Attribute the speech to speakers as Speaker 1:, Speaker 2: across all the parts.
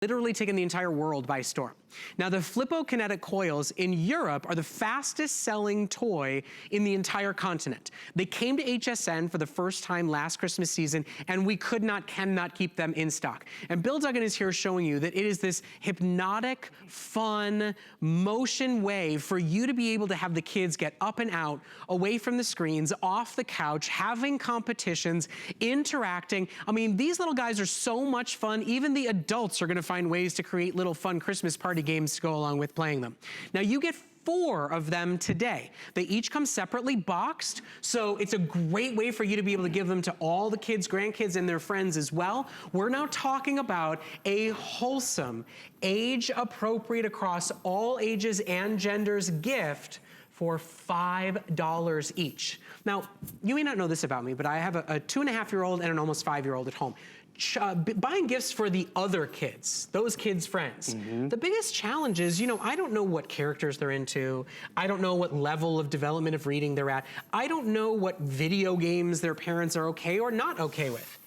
Speaker 1: literally taken the entire world by storm. Now, the Flipo Kinetic Koils in Europe are the fastest selling toy in the entire continent. They came to HSN for the first time last Christmas season, and we cannot keep them in stock. And Bill Duggan is here showing you that it is this hypnotic, fun, motion way for you to be able to have the kids get up and out, away from the screens, off the couch, having competitions, interacting. I mean, these little guys are so much fun. Even the adults are gonna find ways to create little fun Christmas party games to go along with playing them. Now, you get 4 of them today. They each come separately boxed, so it's a great way for you to be able to give them to all the kids, grandkids, and their friends as well. We're now talking about a wholesome, age-appropriate across all ages and genders gift for $5 each. Now, you may not know this about me, but I have a 2.5-year-old and an almost 5-year-old at home. Buying gifts for the other kids, those kids' friends. The biggest challenge is, you know, I don't know what characters they're into. I don't know what level of development of reading they're at. I don't know what video games their parents are okay or not okay with.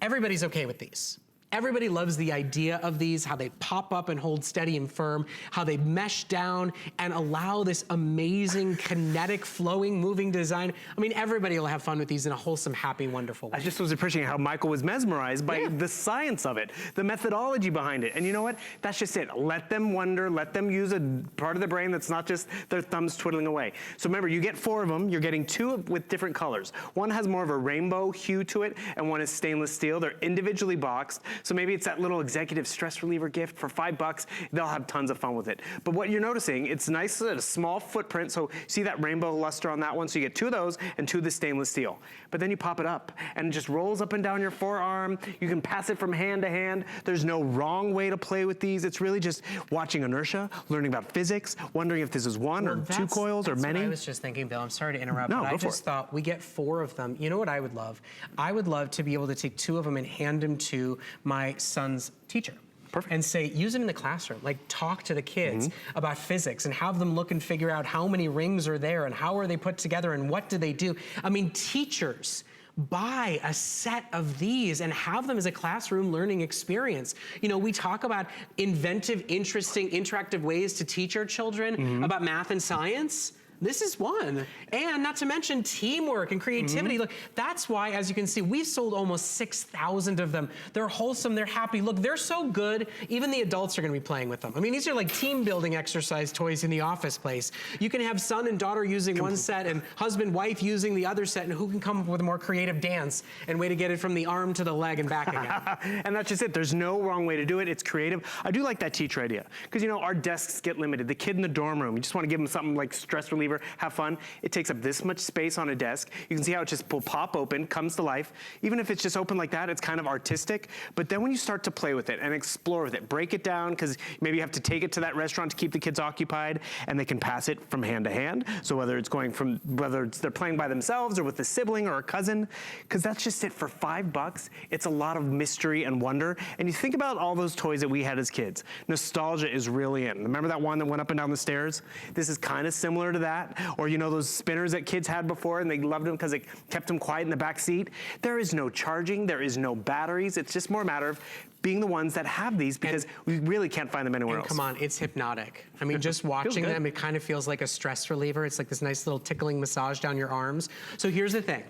Speaker 1: Everybody's okay with these. Everybody loves the idea of these, how they pop up and hold steady and firm, how they mesh down and allow this amazing kinetic, flowing, moving design. I mean, everybody will have fun with these in a wholesome, happy, wonderful way.
Speaker 2: I just was appreciating how Michael was mesmerized by the science of it, the methodology behind it. And you know what? That's just it. Let them wonder, let them use a part of the brain that's not just their thumbs twiddling away. So remember, you get 4 of them, you're getting 2 with different colors. One has more of a rainbow hue to it, and one is stainless steel. They're individually boxed. So maybe it's that little executive stress reliever gift for $5. They'll have tons of fun with it. But what you're noticing, it's nice at a small footprint. So see that rainbow luster on that one? So you get 2 of those and 2 of the stainless steel. But then you pop it up and it just rolls up and down your forearm. You can pass it from hand to hand. There's no wrong way to play with these. It's really just watching inertia, learning about physics, wondering if this is 1 or 2 coils or many.
Speaker 1: What I was just thinking, Bill. I'm sorry to interrupt,
Speaker 2: No,
Speaker 1: but I just thought we get 4 of them. You know what I would love? I would love to be able to take 2 of them and hand them to my son's teacher. Perfect. And say, use it in the classroom, like talk to the kids about physics and have them look and figure out how many rings are there and how are they put together and what do they do. I mean, teachers, buy a set of these and have them as a classroom learning experience. You know, we talk about inventive, interesting, interactive ways to teach our children about math and science. This is one. And not to mention teamwork and creativity. Look, that's why, as you can see, we've sold almost 6,000 of them. They're wholesome, they're happy. Look, they're so good, even the adults are gonna be playing with them. I mean, these are like team building exercise toys in the office place. You can have son and daughter using one set and husband, wife using the other set, and who can come up with a more creative dance and way to get it from the arm to the leg and back again.
Speaker 2: And that's just it. There's no wrong way to do it. It's creative. I do like that teacher idea. Because, you know, our desks get limited. The kid in the dorm room, you just want to give them something like stress reliever, have fun. It takes up this much space on a desk. You can see how it just will pop open, comes to life. Even if it's just open like that, it's kind of artistic. But then when you start to play with it and explore with it, break it down, because maybe you have to take it to that restaurant to keep the kids occupied, and they can pass it from hand to hand. So whether it's going from, whether it's they're playing by themselves or with a sibling or a cousin, because that's just it. For $5, it's a lot of mystery and wonder. And you think about all those toys that we had as kids. Nostalgia is really in. Remember that one that went up and down the stairs? This is kind of similar to that. Or you know those spinners that kids had before and they loved them because it kept them quiet in the back seat? There is no charging, there is no batteries. It's just more a matter of being the ones that have these, because we really can't find them anywhere else.
Speaker 1: Come on, it's hypnotic. I mean, just watching them, it kind of feels like a stress reliever. It's like this nice little tickling massage down your arms. So here's the thing.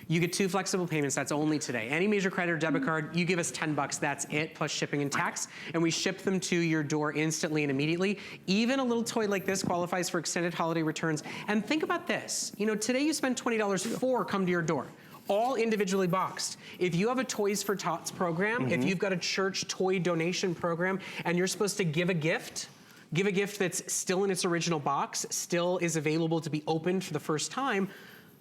Speaker 1: You get 2 flexible payments, that's only today. Any major credit or debit card, you give us $10, that's it, plus shipping and tax, and we ship them to your door instantly and immediately. Even a little toy like this qualifies for extended holiday returns. And think about this, you know, today you spend $20, 4 come to your door. All individually boxed. If you have a Toys for Tots program, if you've got a church toy donation program, and you're supposed to give a gift that's still in its original box, still is available to be opened for the first time,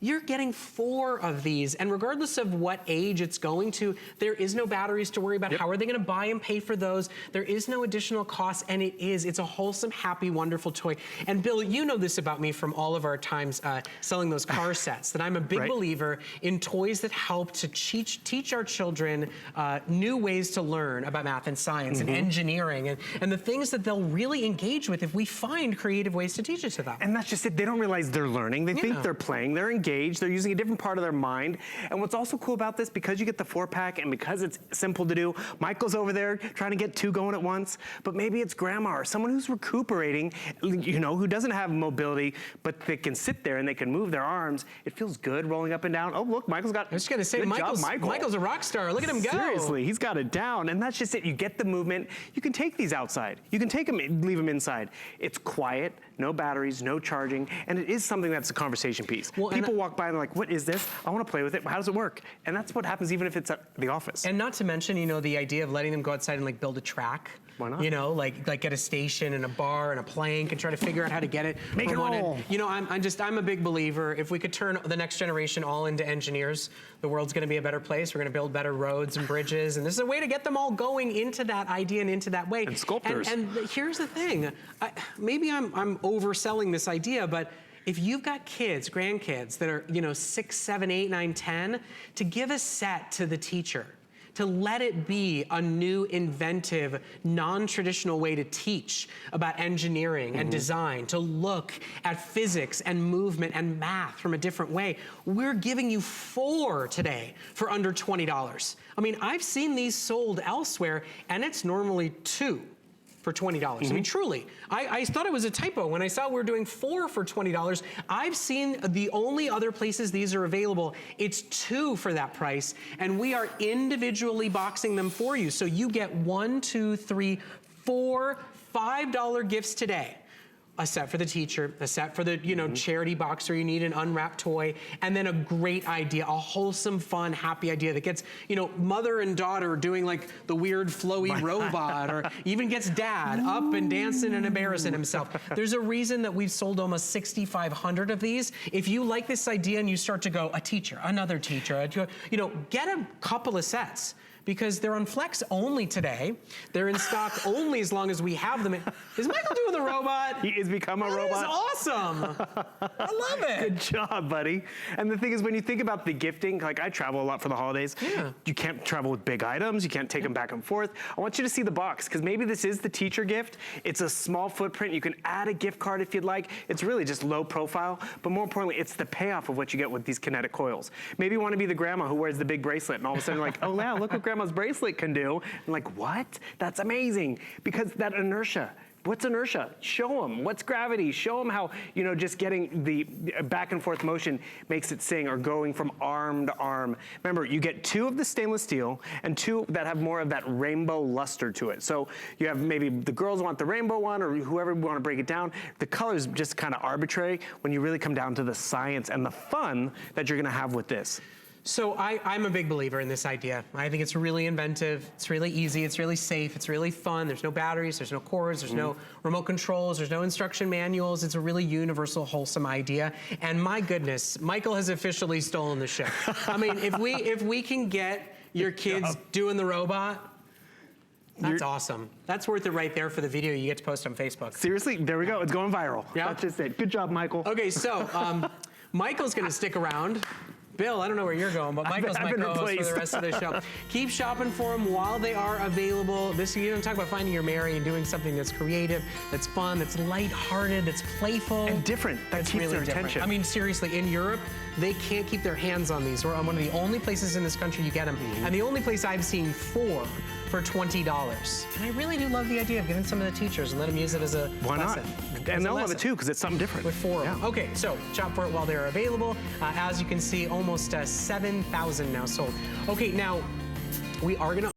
Speaker 1: you're getting 4 of these, and regardless of what age it's going to, there is no batteries to worry about. How are they gonna buy and pay for those? There is no additional cost, and it's a wholesome, happy, wonderful toy. And Bill, you know this about me from all of our times selling those car sets, that I'm a big believer in toys that help to teach our children new ways to learn about math and science and engineering, and the things that they'll really engage with if we find creative ways to teach it to them.
Speaker 2: And that's just it. They don't realize they're learning. They think they're playing. They're engaged. engaged, they're using a different part of their mind. And what's also cool about this, because you get the 4-pack and because it's simple to do, Michael's over there trying to get 2 going at once, but maybe it's grandma or someone who's recuperating, you know, who doesn't have mobility, but they can sit there and they can move their arms. It feels good rolling up and down. Oh, look, Michael's got,
Speaker 1: I was just gonna say, Michael's a rock star. Look at him go.
Speaker 2: Seriously, he's got it down, and that's just it. You get the movement. You can take these outside. You can take them, leave them inside. It's quiet, no batteries, no charging, and it is something that's a conversation piece. Well, people walk by and they're like, what is this? I want to play with it. How does it work? And that's what happens even if it's at the office.
Speaker 1: And not to mention, you know, the idea of letting them go outside and like build a track.
Speaker 2: Why not?
Speaker 1: You know, like get a station and a bar and a plank and try to figure out how to get it.
Speaker 2: Make it roll.
Speaker 1: You know, I'm a big believer. If we could turn the next generation all into engineers, the world's going to be a better place. We're going to build better roads and bridges, and this is a way to get them all going into that idea and into that way.
Speaker 2: And sculptors.
Speaker 1: And here's the thing. Maybe I'm overselling this idea, but if you've got kids, grandkids that are, you know, 6, 7, 8, 9, 10, to give a set to the teacher, to let it be a new, inventive, non-traditional way to teach about engineering and design, to look at physics and movement and math from a different way. We're giving you 4 today for under $20. I mean, I've seen these sold elsewhere, and it's normally 2 for $20. I mean, truly, I thought it was a typo when I saw we're doing 4 for $20. I've seen the only other places these are available, it's 2 for that price, and we are individually boxing them for you. So you get 1, 2, 3, 4 $5 gifts today. A set for the teacher, a set for the, you know, charity box where you need an unwrapped toy, and then a great idea, a wholesome, fun, happy idea that gets, you know, mother and daughter doing like the weird flowy robot, or even gets dad up and dancing and embarrassing himself. There's a reason that we've sold almost 6,500 of these. If you like this idea and you start to go, a teacher, another teacher, you know, get a couple of sets, because they're on Flex only today. They're in stock only as long as we have them. Is Michael doing the robot?
Speaker 2: He has become a robot.
Speaker 1: That is awesome. I love it.
Speaker 2: Good job, buddy. And the thing is, when you think about the gifting, like I travel a lot for the holidays.
Speaker 1: Yeah.
Speaker 2: You can't travel with big items. You can't take them back and forth. I want you to see the box, because maybe this is the teacher gift. It's a small footprint. You can add a gift card if you'd like. It's really just low profile, but more importantly, it's the payoff of what you get with these Kinetic Koils. Maybe you want to be the grandma who wears the big bracelet, and all of a sudden you're like, oh wow, look what grandma's bracelet can do. And like, what? That's amazing. Because that inertia. What's inertia? Show them. What's gravity? Show them how, you know, just getting the back and forth motion makes it sing, or going from arm to arm. Remember, you get 2 of the stainless steel and 2 that have more of that rainbow luster to it. So you have maybe the girls want the rainbow one, or whoever want to break it down. The color's just kind of arbitrary when you really come down to the science and the fun that you're going to have with this.
Speaker 1: So I'm a big believer in this idea. I think it's really inventive, it's really easy, it's really safe, it's really fun. There's no batteries, there's no cords, there's no remote controls, there's no instruction manuals. It's a really universal, wholesome idea. And my goodness, Michael has officially stolen the show. I mean, if we can get your kids doing the robot, that's awesome. That's worth it right there for the video you get to post on Facebook.
Speaker 2: Seriously, there we go. It's going viral.
Speaker 1: Yeah.
Speaker 2: That's just it. Good job, Michael.
Speaker 1: Okay, so Michael's gonna stick around. Bill, I don't know where you're going, but Michael's my co-host for the rest of the show. Keep shopping for them while they are available. This, you don't talk about finding your Mary and doing something that's creative, that's fun, that's lighthearted, that's playful.
Speaker 2: And different. That keeps their attention.
Speaker 1: I mean, seriously, in Europe, they can't keep their hands on these. We're on one of the only places in this country you get them. And the only place I've seen 4 for $20. And I really do love the idea of getting some of the teachers and let them use it as a
Speaker 2: Why
Speaker 1: lesson.
Speaker 2: not? And they'll love it too, because it's something different.
Speaker 1: With 4 of them. Okay, so shop for it while they're available. As you can see, almost 7,000 now sold. Okay, now we are gonna